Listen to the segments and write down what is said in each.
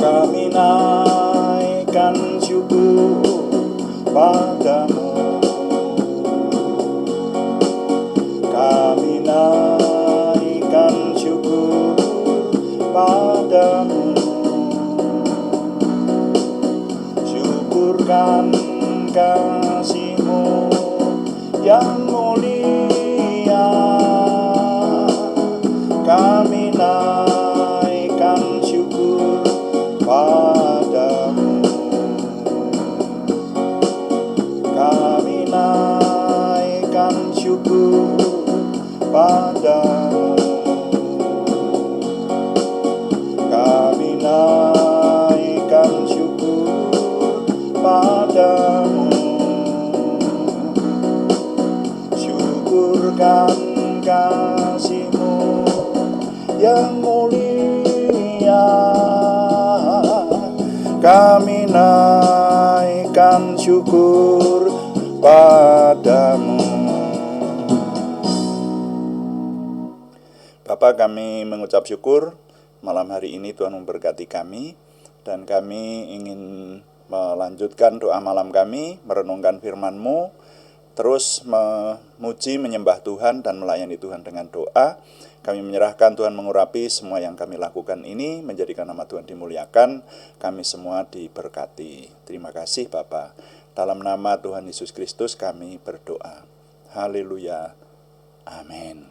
Kami naikkan syukur padamu. Kami naikkan syukur padamu. Syukurkan kasih-Mu yang mulia. Kami naikkan syukur padamu. Kami naikkan syukur padamu. Kami naikkan syukur padamu. Syukurkan kasih-Mu yang mulia. Kami naikkan syukur padamu. Bapa, kami mengucap syukur malam hari ini Tuhan memberkati kami, dan kami ingin melanjutkan doa malam kami, merenungkan firman-Mu, terus memuji, menyembah Tuhan, dan melayani Tuhan dengan doa. Kami menyerahkan Tuhan mengurapi semua yang kami lakukan ini, menjadikan nama Tuhan dimuliakan, kami semua diberkati. Terima kasih Bapa. Dalam nama Tuhan Yesus Kristus kami berdoa. Haleluya. Amin.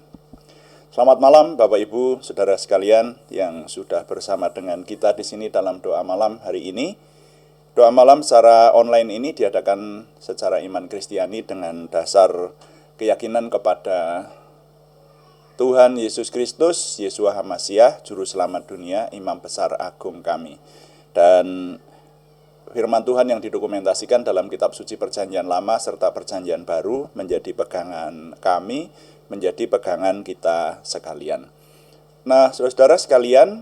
Selamat malam Bapak Ibu, Saudara sekalian yang sudah bersama dengan kita di sini dalam doa malam hari ini. Doa malam secara online ini diadakan secara iman Kristiani dengan dasar keyakinan kepada Tuhan Yesus Kristus, Yeshua HaMasyiah, Juru Selamat dunia, Imam Besar Agung kami. Dan firman Tuhan yang didokumentasikan dalam kitab suci Perjanjian Lama serta Perjanjian Baru menjadi pegangan kami, menjadi pegangan kita sekalian. Nah, saudara sekalian,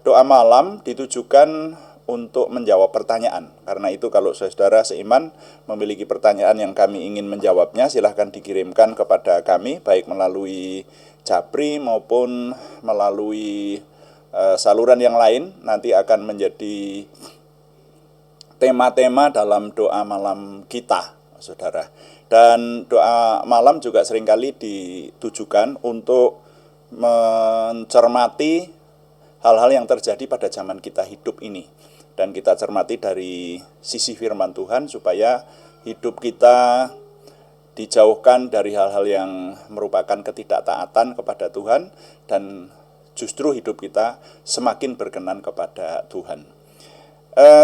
doa malam ditujukan untuk menjawab pertanyaan. Karena itu kalau saudara seiman memiliki pertanyaan yang kami ingin menjawabnya, silahkan dikirimkan kepada kami, baik melalui Japri maupun melalui saluran yang lain. Nanti akan menjadi tema-tema dalam doa malam kita, saudara. Dan doa malam juga seringkali ditujukan untuk mencermati hal-hal yang terjadi pada zaman kita hidup ini. Dan kita cermati dari sisi firman Tuhan supaya hidup kita dijauhkan dari hal-hal yang merupakan ketidaktaatan kepada Tuhan, dan justru hidup kita semakin berkenan kepada Tuhan.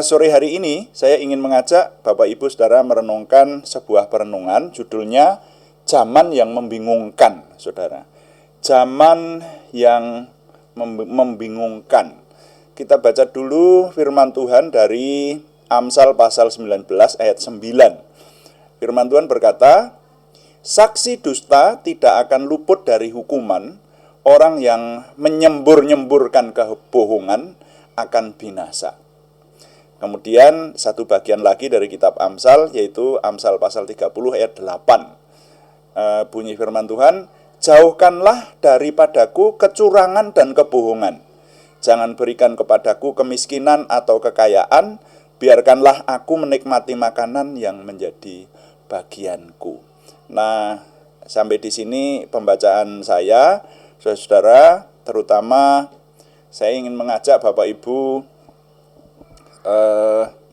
Sore hari ini saya ingin mengajak Bapak Ibu Saudara merenungkan sebuah perenungan, judulnya Zaman yang Membingungkan, Saudara. Zaman yang membingungkan. Kita baca dulu firman Tuhan dari Amsal pasal 19 ayat 9. Firman Tuhan berkata, saksi dusta tidak akan luput dari hukuman, orang yang menyembur-nyemburkan kebohongan akan binasa. Kemudian satu bagian lagi dari kitab Amsal, yaitu Amsal pasal 30 ayat 8. Bunyi firman Tuhan, jauhkanlah daripadaku kecurangan dan kebohongan. Jangan berikan kepadaku kemiskinan atau kekayaan, biarkanlah aku menikmati makanan yang menjadi bagianku. Nah, sampai di sini pembacaan saya, saudara, terutama saya ingin mengajak Bapak Ibu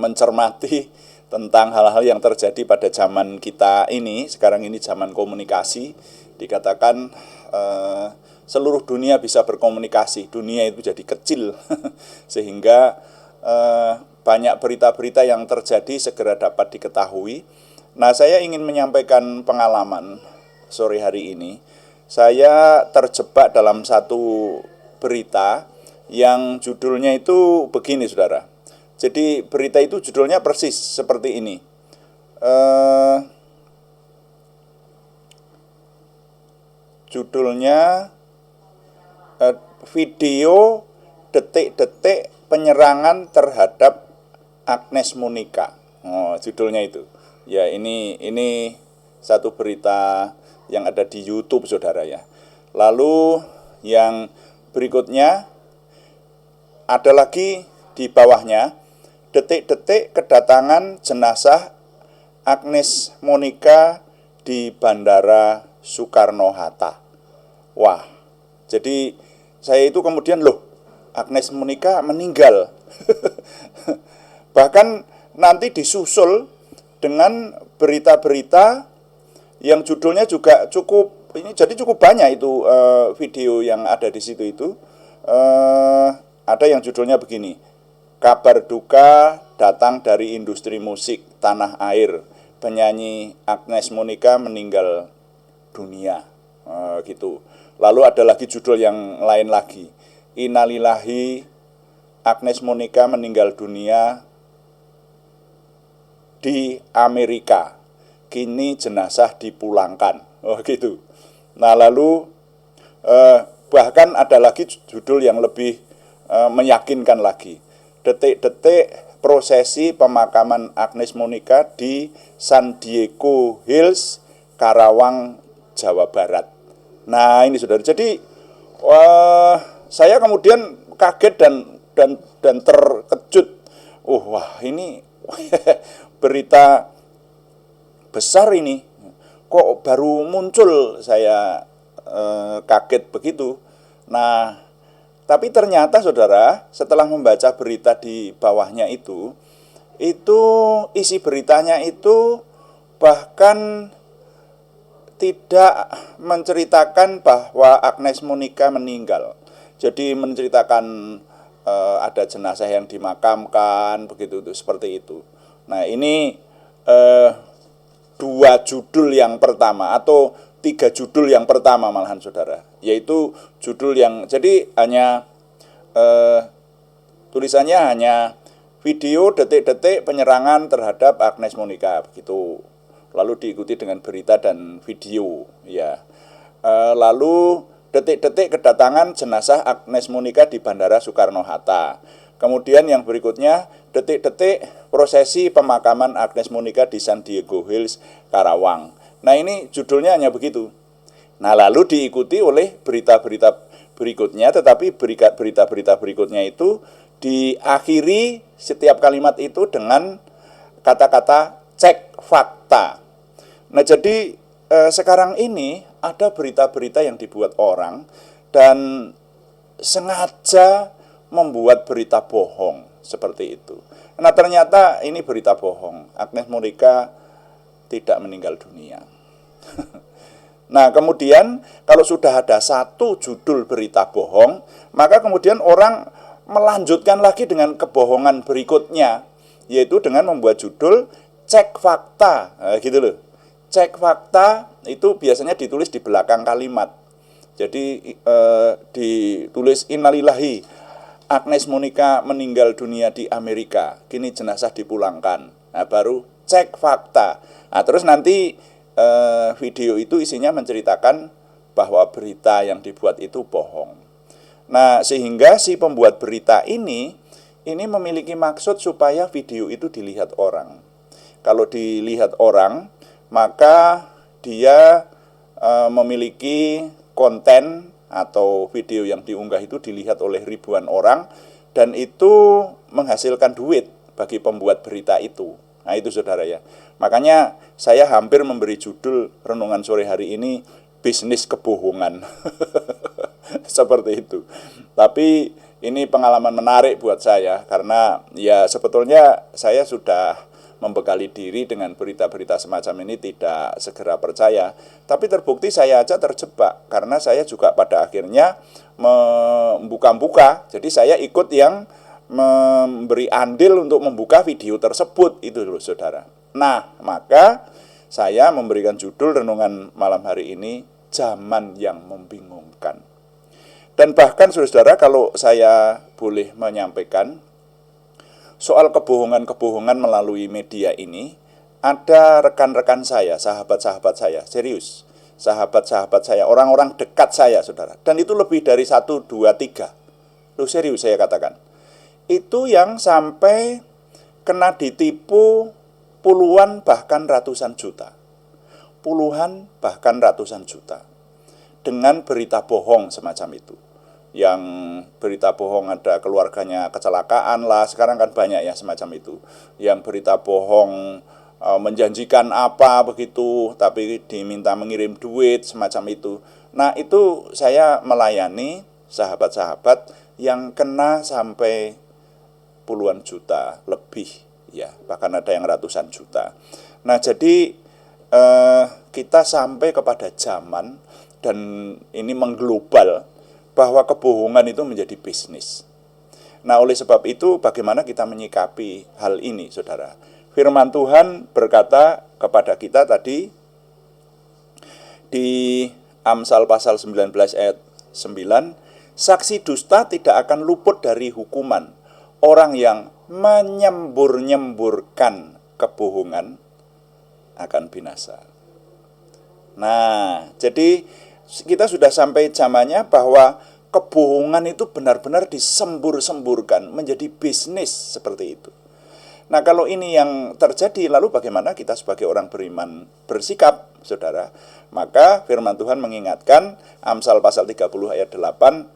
mencermati tentang hal-hal yang terjadi pada zaman kita ini. Sekarang ini zaman komunikasi, dikatakan seluruh dunia bisa berkomunikasi, dunia itu jadi kecil sehingga banyak berita-berita yang terjadi segera dapat diketahui. Nah, saya ingin menyampaikan pengalaman sore hari ini. Saya terjebak dalam satu berita yang judulnya itu begini, saudara. Jadi berita itu judulnya persis seperti ini. Judulnya video detik-detik penyerangan terhadap Agnes Monica. Judulnya itu. Ya, ini satu berita yang ada di YouTube, saudara ya. Lalu yang berikutnya ada lagi di bawahnya, detik-detik kedatangan jenazah Agnes Monica di Bandara Soekarno-Hatta. Wah, jadi saya itu kemudian, loh, Agnes Monica meninggal. Bahkan nanti disusul dengan berita-berita yang judulnya juga cukup, ini jadi cukup banyak itu video yang ada di situ itu. Ada yang judulnya begini, kabar duka datang dari industri musik tanah air, penyanyi Agnes Monica meninggal dunia, gitu. Lalu ada lagi judul yang lain lagi, innalillahi, Agnes Monica meninggal dunia di Amerika, kini jenazah dipulangkan, gitu. Nah lalu bahkan ada lagi judul yang lebih meyakinkan lagi, detik-detik prosesi pemakaman Agnes Monica di San Diego Hills, Karawang, Jawa Barat. Nah ini saudara, jadi saya kemudian kaget dan terkejut. Wah ini berita besar ini, kok baru muncul, saya kaget begitu. Nah, tapi ternyata saudara, setelah membaca berita di bawahnya itu isi beritanya itu bahkan tidak menceritakan bahwa Agnes Monica meninggal. Jadi menceritakan ada jenazah yang dimakamkan, begitu itu, seperti itu. Nah, ini dua judul yang pertama atau tiga judul yang pertama malahan saudara, yaitu judul yang jadi hanya tulisannya hanya video detik-detik penyerangan terhadap Agnes Monica, begitu. Lalu diikuti dengan berita dan video, ya. Lalu detik-detik kedatangan jenazah Agnes Monica di Bandara Soekarno-Hatta. Kemudian yang berikutnya, detik-detik prosesi pemakaman Agnes Monica di San Diego Hills, Karawang. Nah ini judulnya hanya begitu. Nah lalu diikuti oleh berita-berita berikutnya, tetapi berita-berita berikutnya itu diakhiri setiap kalimat itu dengan kata-kata cek fakta. Nah jadi sekarang ini ada berita-berita yang dibuat orang dan sengaja membuat berita bohong seperti itu. Nah ternyata ini berita bohong, Agnes Monica tidak meninggal dunia. Nah kemudian kalau sudah ada satu judul berita bohong, maka kemudian orang melanjutkan lagi dengan kebohongan berikutnya, yaitu dengan membuat judul cek fakta, gitu loh. Cek fakta itu biasanya ditulis di belakang kalimat. Jadi ditulis innalillahi, Agnes Monica meninggal dunia di Amerika, kini jenazah dipulangkan. Nah, baru cek fakta. Nah, terus nanti video itu isinya menceritakan bahwa berita yang dibuat itu bohong. Nah, sehingga si pembuat berita ini memiliki maksud supaya video itu dilihat orang. Kalau dilihat orang, maka dia memiliki konten atau video yang diunggah itu dilihat oleh ribuan orang, dan itu menghasilkan duit bagi pembuat berita itu. Nah itu saudara ya. Makanya saya hampir memberi judul renungan sore hari ini, bisnis kebohongan. Seperti itu. Tapi ini pengalaman menarik buat saya, karena ya sebetulnya saya sudah membekali diri dengan berita-berita semacam ini, tidak segera percaya. Tapi terbukti saya aja terjebak, karena saya juga pada akhirnya membuka-buka. Jadi saya ikut yang memberi andil untuk membuka video tersebut, itu loh saudara. Nah, maka saya memberikan judul renungan malam hari ini, zaman yang membingungkan. Dan bahkan saudara, kalau saya boleh menyampaikan soal kebohongan-kebohongan melalui media ini, ada rekan-rekan saya, sahabat-sahabat saya, serius, sahabat-sahabat saya, orang-orang dekat saya, saudara. Dan itu lebih dari 1, 2, 3. Loh serius saya katakan. Itu yang sampai kena ditipu puluhan bahkan ratusan juta. Puluhan bahkan ratusan juta. Dengan berita bohong semacam itu. yang berita bohong ada keluarganya kecelakaan lah, sekarang kan banyak ya semacam itu, yang berita bohong menjanjikan apa begitu tapi diminta mengirim duit semacam itu. Nah itu saya melayani sahabat-sahabat yang kena sampai puluhan juta lebih ya, bahkan ada yang ratusan juta. Nah jadi kita sampai kepada zaman, dan ini mengglobal, bahwa kebohongan itu menjadi bisnis. Nah oleh sebab itu bagaimana kita menyikapi hal ini, saudara? Firman Tuhan berkata kepada kita tadi di Amsal pasal 19 ayat 9, saksi dusta tidak akan luput dari hukuman. Orang yang menyembur-nyemburkan kebohongan akan binasa. Nah, jadi kita sudah sampai zamannya bahwa kebohongan itu benar-benar disembur-semburkan menjadi bisnis seperti itu. Nah, kalau ini yang terjadi, lalu bagaimana kita sebagai orang beriman bersikap, saudara? Maka firman Tuhan mengingatkan, Amsal pasal 30 ayat 8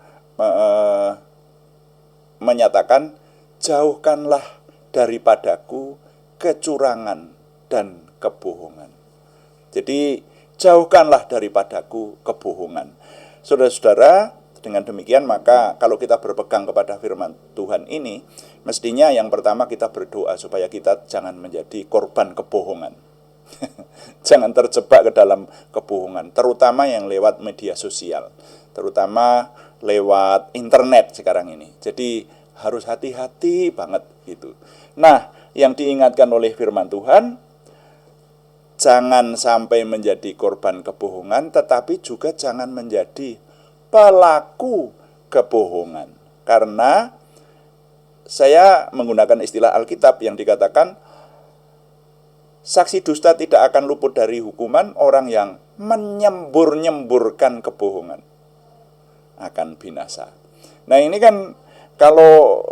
menyatakan, jauhkanlah daripadaku kecurangan dan kebohongan. Jadi jauhkanlah daripadaku kebohongan. Saudara-saudara, dengan demikian maka kalau kita berpegang kepada firman Tuhan ini, mestinya yang pertama kita berdoa supaya kita jangan menjadi korban kebohongan. Jangan terjebak ke dalam kebohongan, terutama yang lewat media sosial, terutama lewat internet sekarang ini. Jadi harus hati-hati banget gitu. Nah, yang diingatkan oleh firman Tuhan, jangan sampai menjadi korban kebohongan, tetapi juga jangan menjadi pelaku kebohongan. Karena saya menggunakan istilah Alkitab yang dikatakan, saksi dusta tidak akan luput dari hukuman, orang yang menyembur-nyemburkan kebohongan akan binasa. Nah ini kan kalau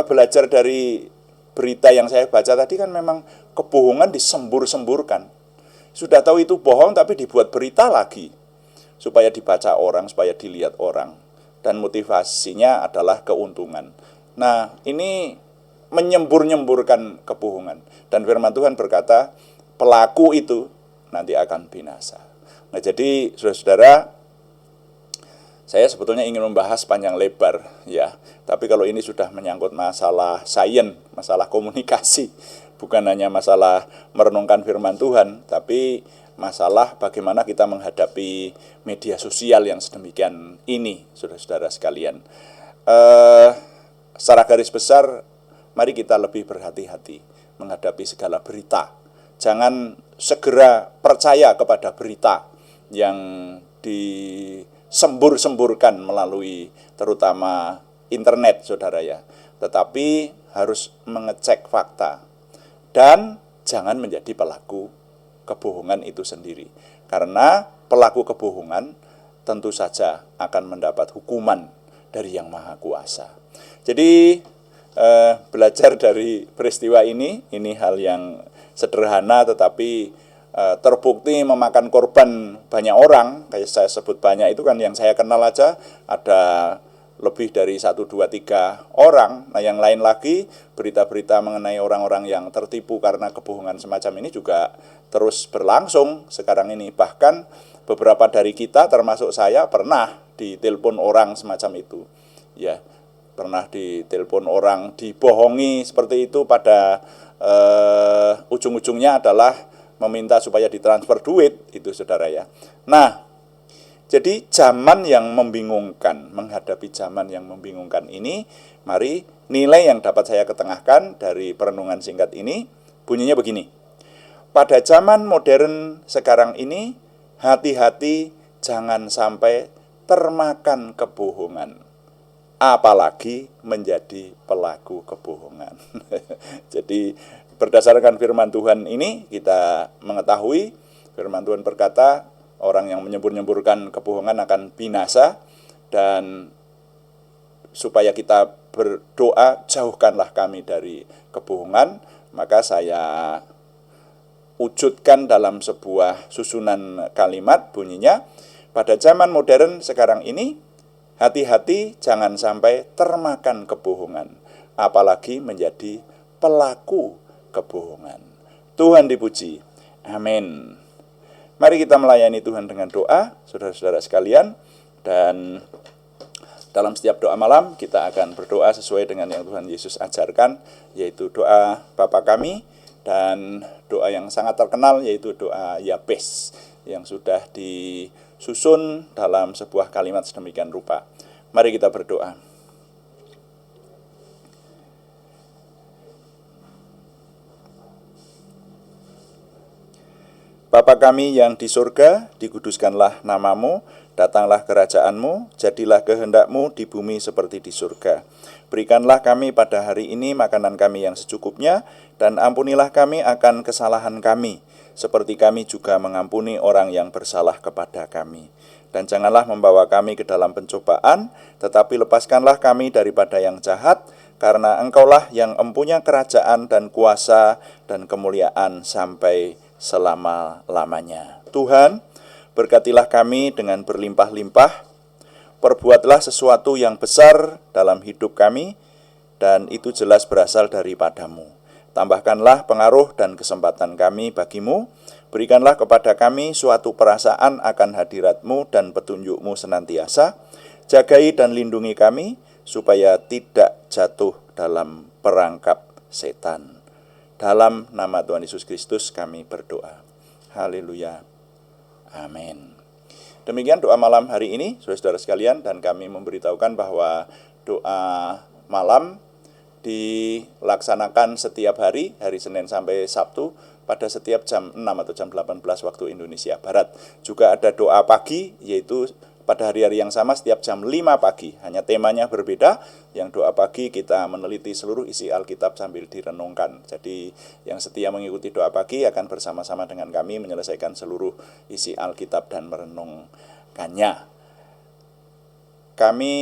belajar dari berita yang saya baca tadi kan memang kebohongan disembur-semburkan. Sudah tahu itu bohong tapi dibuat berita lagi supaya dibaca orang, supaya dilihat orang, dan motivasinya adalah keuntungan. Nah ini menyembur-nyemburkan kebohongan, dan firman Tuhan berkata pelaku itu nanti akan binasa. Nah jadi saudara-saudara, saya sebetulnya ingin membahas panjang lebar ya, tapi kalau ini sudah menyangkut masalah sains, masalah komunikasi, bukan hanya masalah merenungkan firman Tuhan, tapi masalah bagaimana kita menghadapi media sosial yang sedemikian ini, saudara-saudara sekalian. Secara garis besar, mari kita lebih berhati-hati menghadapi segala berita. Jangan segera percaya kepada berita yang disembur-semburkan melalui terutama internet, saudara ya. Tetapi harus mengecek fakta dan jangan menjadi pelaku kebohongan itu sendiri. Karena pelaku kebohongan tentu saja akan mendapat hukuman dari Yang Maha Kuasa. Jadi belajar dari peristiwa ini hal yang sederhana tetapi terbukti memakan korban banyak orang. Kayak saya sebut banyak itu kan yang saya kenal aja ada lebih dari 1, 2, 3 orang. Nah yang lain lagi berita-berita mengenai orang-orang yang tertipu karena kebohongan semacam ini juga terus berlangsung sekarang ini. Bahkan beberapa dari kita termasuk saya pernah ditelepon orang semacam itu ya, pernah ditelepon orang dibohongi seperti itu, pada ujung-ujungnya adalah meminta supaya ditransfer duit itu, saudara ya. Nah jadi zaman yang membingungkan, menghadapi zaman yang membingungkan ini, mari nilai yang dapat saya ketengahkan dari perenungan singkat ini bunyinya begini. Pada zaman modern sekarang ini, hati-hati jangan sampai termakan kebohongan, apalagi menjadi pelaku kebohongan. Jadi berdasarkan firman Tuhan ini kita mengetahui firman Tuhan berkata orang yang menyembur-nyemburkan kebohongan akan binasa, dan supaya kita berdoa jauhkanlah kami dari kebohongan, maka saya wujudkan dalam sebuah susunan kalimat bunyinya, pada zaman modern sekarang ini Hati-hati jangan sampai termakan kebohongan, apalagi menjadi pelaku kebohongan. Tuhan dipuji. Amin. Mari kita melayani Tuhan dengan doa, saudara-saudara sekalian. Dan dalam setiap doa malam kita akan berdoa sesuai dengan yang Tuhan Yesus ajarkan, yaitu doa Bapa kami, dan doa yang sangat terkenal yaitu doa Yabes yang sudah disusun dalam sebuah kalimat sedemikian rupa. Mari kita berdoa. Bapa kami yang di surga, dikuduskanlah namamu, datanglah kerajaanmu, jadilah kehendak-mu di bumi seperti di surga. Berikanlah kami pada hari ini makanan kami yang secukupnya, dan ampunilah kami akan kesalahan kami, seperti kami juga mengampuni orang yang bersalah kepada kami. Dan janganlah membawa kami ke dalam pencobaan, tetapi lepaskanlah kami daripada yang jahat, karena Engkaulah yang empunya kerajaan dan kuasa dan kemuliaan sampai selama-lamanya. Tuhan, berkatilah kami dengan berlimpah-limpah, perbuatlah sesuatu yang besar dalam hidup kami, dan itu jelas berasal daripadamu. Tambahkanlah pengaruh dan kesempatan kami bagimu, berikanlah kepada kami suatu perasaan akan hadirat-Mu dan petunjuk-Mu senantiasa, jagai dan lindungi kami, supaya tidak jatuh dalam perangkap setan. Dalam nama Tuhan Yesus Kristus kami berdoa. Haleluya. Amin. Demikian doa malam hari ini, saudara-saudara sekalian, dan kami memberitahukan bahwa doa malam dilaksanakan setiap hari, hari Senin sampai Sabtu, pada setiap jam 6 atau jam 18 waktu Indonesia Barat. Juga ada doa pagi, yaitu pada hari-hari yang sama setiap jam 5 pagi. Hanya temanya berbeda. Yang doa pagi kita meneliti seluruh isi Alkitab sambil direnungkan. Jadi yang setia mengikuti doa pagi akan bersama-sama dengan kami menyelesaikan seluruh isi Alkitab dan merenungkannya. Kami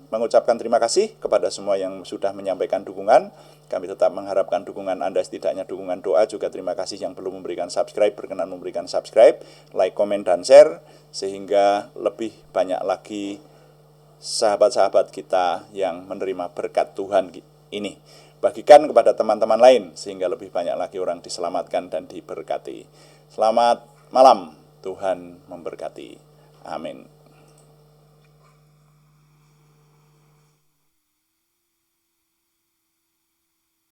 mengucapkan terima kasih kepada semua yang sudah menyampaikan dukungan. Kami tetap mengharapkan dukungan Anda, setidaknya dukungan doa. Juga terima kasih yang belum memberikan subscribe, berkenan memberikan subscribe, like, komen, dan share, sehingga lebih banyak lagi sahabat-sahabat kita yang menerima berkat Tuhan ini. Bagikan kepada teman-teman lain, sehingga lebih banyak lagi orang diselamatkan dan diberkati. Selamat malam, Tuhan memberkati. Amin.